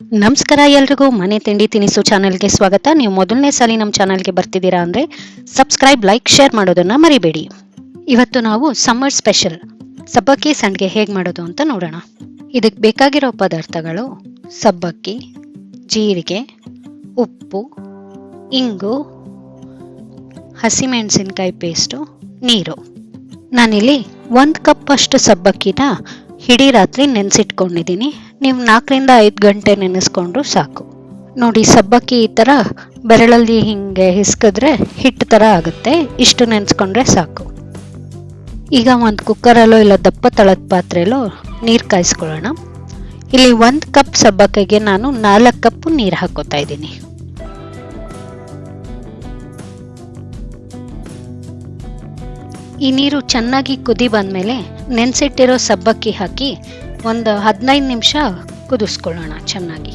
ನಮಸ್ಕಾರ ಎಲ್ರಿಗೂ ಮನೆ ತಿಂಡಿ ತಿನಿಸು ಚಾನೆಲ್ಗೆ ಸ್ವಾಗತ. ನೀವು ಮೊದಲನೇ ಸಲ ನಮ್ಮ ಚಾನೆಲ್ಗೆ ಬರ್ತಿದ್ದೀರಾ ಅಂದರೆ ಸಬ್ಸ್ಕ್ರೈಬ್, ಲೈಕ್, ಶೇರ್ ಮಾಡೋದನ್ನು ಮರಿಬೇಡಿ. ಇವತ್ತು ನಾವು ಸಮ್ಮರ್ ಸ್ಪೆಷಲ್ ಸಬ್ಬಕ್ಕಿ ಸಂಡಿಗೆ ಹೇಗೆ ಮಾಡೋದು ಅಂತ ನೋಡೋಣ. ಇದಕ್ಕೆ ಬೇಕಾಗಿರೋ ಪದಾರ್ಥಗಳು ಸಬ್ಬಕ್ಕಿ, ಜೀರಿಗೆ, ಉಪ್ಪು, ಇಂಗು, ಹಸಿಮೆಣಸಿನ್ಕಾಯಿ ಪೇಸ್ಟು, ನೀರು. ನಾನಿಲ್ಲಿ 1 ಕಪ್ ಅಷ್ಟು ಸಬ್ಬಕ್ಕಿನ ಇಡೀ ರಾತ್ರಿ ನೆನೆಸಿಟ್ಕೊಂಡಿದ್ದೀನಿ. ನೀವು 4 ರಿಂದ 5 ಗಂಟೆ ನೆನೆಸ್ಕೊಂಡ್ರು ಸಾಕು. ನೋಡಿ, ಸಬ್ಬಕ್ಕಿ ಈ ಥರ ಬೆರಳಲ್ಲಿ ಹಿಂಗೆ ಹಿಸ್ಕಿದ್ರೆ ಹಿಟ್ಟು ಥರ ಆಗುತ್ತೆ. ಇಷ್ಟು ನೆನೆಸ್ಕೊಂಡ್ರೆ ಸಾಕು. ಈಗ ಒಂದು ಕುಕ್ಕರಲ್ಲೋ ಇಲ್ಲ ದಪ್ಪ ತಳದ ಪಾತ್ರೆಯಲ್ಲೋ ನೀರು ಕಾಯಿಸ್ಕೊಳ್ಳೋಣ. ಇಲ್ಲಿ 1 ಕಪ್ ಸಬ್ಬಕ್ಕಿಗೆ ನಾನು 4 ಕಪ್ ನೀರು ಹಾಕೋತಾ ಇದ್ದೀನಿ. ಈ ನೀರು ಚೆನ್ನಾಗಿ ಕುದಿ ಬಂದಮೇಲೆ ನೆನೆಸಿಟ್ಟಿರೋ ಸಬ್ಬಕ್ಕಿ ಹಾಕಿ ಒಂದು 15 ನಿಮಿಷ ಕುದಿಸ್ಕೊಳ್ಳೋಣ ಚೆನ್ನಾಗಿ.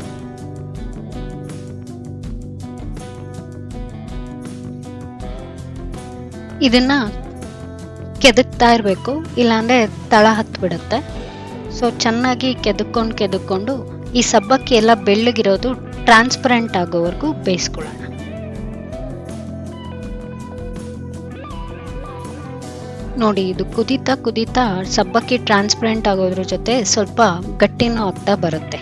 ಇದನ್ನ ಕೆದಕ್ತಾ ಇರಬೇಕು, ಇಲ್ಲಾಂದ್ರೆ ತಳ ಹತ್ಬಿಡುತ್ತೆ. ಸೊ ಚೆನ್ನಾಗಿ ಕೆದಕೊಂಡು ಈ ಸಬ್ಬಕ್ಕಿ ಎಲ್ಲ ಬೆಳ್ಳಗಿರೋದು ಟ್ರಾನ್ಸ್ಪರೆಂಟ್ ಆಗೋವರೆಗೂ ಬೇಯಿಸ್ಕೊಳ್ಳೋಣ. ನೋಡಿ, ಇದು ಕುದೀತಾ ಸಬ್ಬಕ್ಕಿ ಟ್ರಾನ್ಸ್ಪರೆಂಟ್ ಆಗೋದ್ರ ಜೊತೆ ಸ್ವಲ್ಪ ಗಟ್ಟಿನೂ ಆಗ್ತಾ ಬರುತ್ತೆ.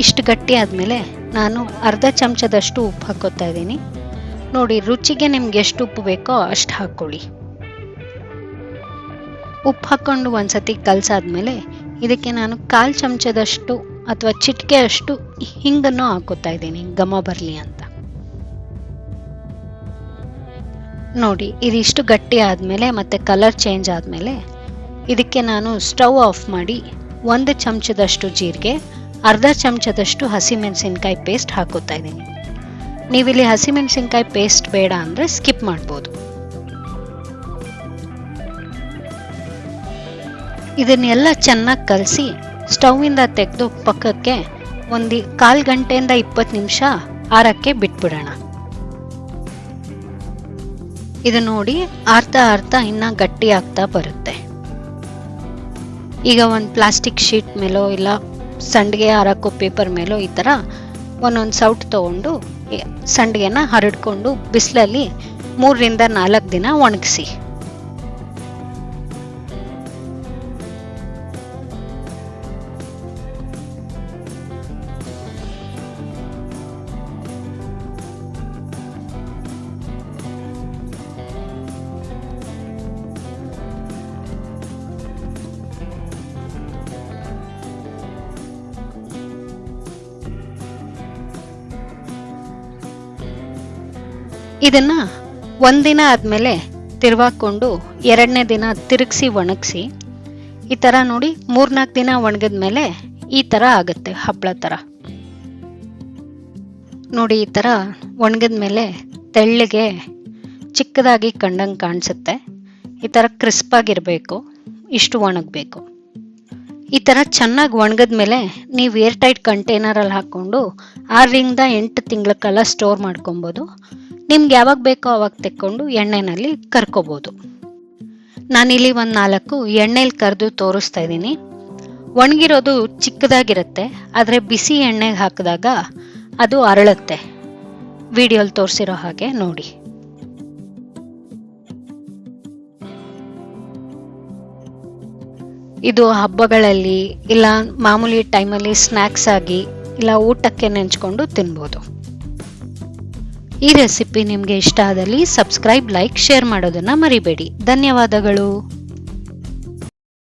ಇಷ್ಟು ಗಟ್ಟಿ ಆದಮೇಲೆ ನಾನು ಅರ್ಧ ಚಮಚದಷ್ಟು ಉಪ್ಪು ಹಾಕೋತಾ ಇದ್ದೀನಿ. ನೋಡಿ, ರುಚಿಗೆ ನಿಮ್ಗೆ ಎಷ್ಟು ಉಪ್ಪು ಬೇಕೋ ಅಷ್ಟು ಹಾಕ್ಕೊಳ್ಳಿ. ಉಪ್ಪು ಹಾಕ್ಕೊಂಡು ಒಂದ್ಸತಿ ಕಲಸಾದ್ಮೇಲೆ ಇದಕ್ಕೆ ನಾನು 1/4 ಚಮಚದಷ್ಟು ಅಥವಾ ಚಿಟಿಕೆ ಅಷ್ಟು ಹಿಂಗನ್ನು ಹಾಕೋತಾ ಇದ್ದೀನಿ, ಘಮ ಬರಲಿ ಅಂತ. ನೋಡಿ, ಇದಿಷ್ಟು ಗಟ್ಟಿ ಆದಮೇಲೆ ಮತ್ತೆ ಕಲರ್ ಚೇಂಜ್ ಆದಮೇಲೆ ಇದಕ್ಕೆ ನಾನು ಸ್ಟವ್ ಆಫ್ ಮಾಡಿ 1 ಚಮಚದಷ್ಟು ಜೀರಿಗೆ, ಅರ್ಧ ಚಮಚದಷ್ಟು ಹಸಿಮೆಣಸಿನ್ಕಾಯಿ ಪೇಸ್ಟ್ ಹಾಕೋತಾ ಇದ್ದೀನಿ. ನೀವಿಲ್ಲಿ ಹಸಿಮೆಣಸಿನ್ಕಾಯಿ ಪೇಸ್ಟ್ ಬೇಡ ಅಂದರೆ ಸ್ಕಿಪ್ ಮಾಡ್ಬೋದು. ಇದನ್ನೆಲ್ಲ ಚೆನ್ನಾಗಿ ಕಲಸಿ ಸ್ಟವ್ವಿಂದ ತೆಗೆದು ಪಕ್ಕಕ್ಕೆ ಒಂದು 1/4 ಗಂಟೆಯಿಂದ 20 ನಿಮಿಷ ಆರಕ್ಕೆ ಬಿಟ್ಬಿಡೋಣ. ಇದು ನೋಡಿ, ಆರ್ತಾ ಇನ್ನ ಗಟ್ಟಿ ಆಗ್ತಾ ಬರುತ್ತೆ. ಈಗ ಒಂದು ಪ್ಲಾಸ್ಟಿಕ್ ಶೀಟ್ ಮೇಲೋ ಇಲ್ಲ ಸಂಡಿಗೆ ಹಾರಕ್ಕೋ ಪೇಪರ್ ಮೇಲೋ ಈ ಥರ ಒಂದೊಂದು ಸೌಟ್ ತಗೊಂಡು ಸಂಡಿಗೆನ ಹರಡ್ಕೊಂಡು ಬಿಸಿಲಲ್ಲಿ 3 ರಿಂದ 4 ದಿನ ಒಣಗಿಸಿ. ಇದನ್ನ ಒಂದಿನ ಆದ್ಮೇಲೆ ತಿರ್ವಾಕೊಂಡು 2ನೇ ದಿನ ತಿರುಗಿಸಿ ಒಣಗಿಸಿ. ಈ ಥರ ನೋಡಿ, 3-4 ದಿನ ಒಣಗಿದ್ಮೇಲೆ ಈ ಥರ ಆಗುತ್ತೆ, ಹಪ್ಪಳ ಥರ. ನೋಡಿ, ಈ ಥರ ಒಣಗಿದ್ಮೇಲೆ ತೆಳ್ಳಗೆ ಚಿಕ್ಕದಾಗಿ ಕಂಡಂಗೆ ಕಾಣಿಸುತ್ತೆ. ಈ ಥರ ಕ್ರಿಸ್ಪಾಗಿರಬೇಕು, ಇಷ್ಟು ಒಣಗಬೇಕು. ಈ ಥರ ಚೆನ್ನಾಗಿ ಒಣಗಿದ್ಮೇಲೆ ನೀವು ಏರ್ ಟೈಟ್ ಕಂಟೈನರಲ್ಲಿ ಹಾಕ್ಕೊಂಡು 6 ರಿಂದ 8 ತಿಂಗಳ ಕಾಲ ಸ್ಟೋರ್ ಮಾಡ್ಕೊಬೋದು. ನಿಮ್ಗೆ ಯಾವಾಗ ಬೇಕೋ ಅವಾಗ ತೆಕ್ಕೊಂಡು ಎಣ್ಣೆನಲ್ಲಿ ಕರ್ಕೋಬೋದು. ನಾನಿಲ್ಲಿ ಒಂದು 4 ಎಣ್ಣೆಲಿ ಕರೆದು ತೋರಿಸ್ತಾ ಇದ್ದೀನಿ. ಒಣಗಿರೋದು ಚಿಕ್ಕದಾಗಿರುತ್ತೆ, ಆದರೆ ಬಿಸಿ ಎಣ್ಣೆಗೆ ಹಾಕಿದಾಗ ಅದು ಅರಳುತ್ತೆ. ವಿಡಿಯೋಲಿ ತೋರಿಸಿರೋ ಹಾಗೆ ನೋಡಿ. ಇದು ಹಬ್ಬಗಳಲ್ಲಿ ಇಲ್ಲ ಮಾಮೂಲಿ ಟೈಮಲ್ಲಿ ಸ್ನ್ಯಾಕ್ಸ್ ಆಗಿ ಇಲ್ಲ ಊಟಕ್ಕೆ ನೆಂಚ್ಕೊಂಡು ತಿನ್ಬೋದು. ಈ ರೆಸಿಪಿ ನಿಮಗೆ ಇಷ್ಟ ಆದಲ್ಲಿ ಸಬ್ಸ್ಕ್ರೈಬ್, ಲೈಕ್, ಶೇರ್ ಮಾಡೋದನ್ನ ಮರಿಬೇಡಿ. ಧನ್ಯವಾದಗಳು.